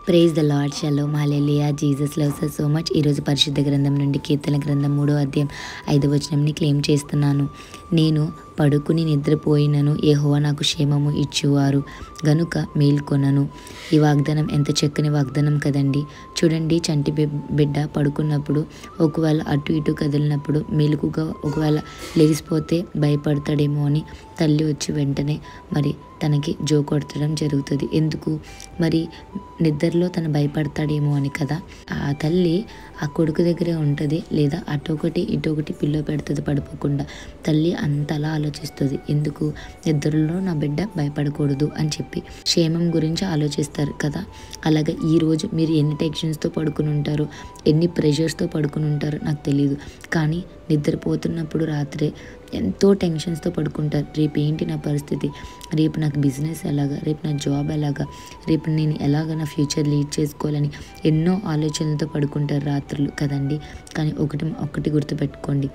Praise the lord, షలోమ్, hallelujah, Jesus loves us so much. ఈరోజు పరిశుద్ధ గ్రంథం నుండి కీర్తన గ్రంథం 3వ అధ్యాయం 5వ వచనంని క్లెయిమ్ చేస్తున్నాను. నేను పడుకుని నిద్రపోయినను యెహోవా నాకు క్షేమము ఇచ్చువారు గనుక మేల్కొనను. ఈ వాగ్దానం ఎంత చక్కని వాగ్దానం కదండి. చూడండి, చంటి బిడ్డ పడుకున్నప్పుడు ఒకవేళ అటు ఇటు కదిలినప్పుడు మెలకుగా ఒకవేళ లేచిపోతే భయపడతాడేమో అని తల్లి వచ్చి వెంటనే మరి తనకి జో కొడతడం జరుగుతుంది. ఎందుకు మరి నిద్రలో తను భయపడతాడేమో అని కదా. ఆ తల్లి ఆ కొడుకు దగ్గరే ఉంటుంది, లేదా అటొకటి ఇటొకటి పిల్లో పెడుతుంది పడిపోకుండా. తల్లి అంతలా ఆలోచిస్తుంది, ఎందుకు నిద్రలో నా బిడ్డ భయపడకూడదు అని చెప్పి క్షేమం గురించి ఆలోచిస్తారు కదా. అలాగే ఈరోజు మీరు ఎన్ని టెన్షన్స్తో పడుకుని ఉంటారో, ఎన్ని ప్రెషర్స్తో పడుకుని ఉంటారో నాకు తెలియదు, కానీ నిద్రపోతున్నప్పుడు రాత్రే ఎంతో టెన్షన్స్తో పడుకుంటారు. రేపు ఏంటి నా పరిస్థితి, రేపు నాకు బిజినెస్ ఎలాగా, రేపు నా జాబ్ ఎలాగా, రేపు నేను ఎలాగ నా ఫ్యూచర్ లీడ్ చేసుకోవాలని ఎన్నో ఆలోచనలతో పడుకుంటారు రాత్రులు కదండి. కానీ ఒకటి గుర్తుపెట్టుకోండి,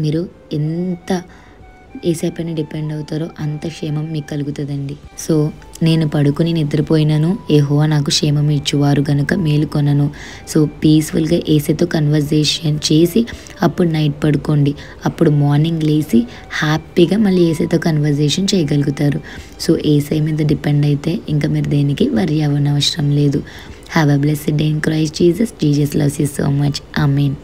మీరు ఎంత ఏసేపైన డిపెండ్ అవుతారో అంత క్షేమం మీకు కలుగుతుందండి. సో నేను పడుకుని నిద్రపోయినను యెహోవా నాకు క్షేమం ఇచ్చువారు గనుక మేలుకొనను. సో పీస్ఫుల్గా ఏసేతో కన్వర్జేషన్ చేసి అప్పుడు నైట్ పడుకోండి. అప్పుడు మార్నింగ్ లేచి హ్యాపీగా మళ్ళీ ఏసేతో కన్వర్జేషన్ చేయగలుగుతారు. సో ఏసై మీద డిపెండ్ అయితే ఇంకా మీరు దేనికి వరి అవ్వనవసరం లేదు. Have a blessed day in Christ Jesus. Jesus loves you so much. Amen.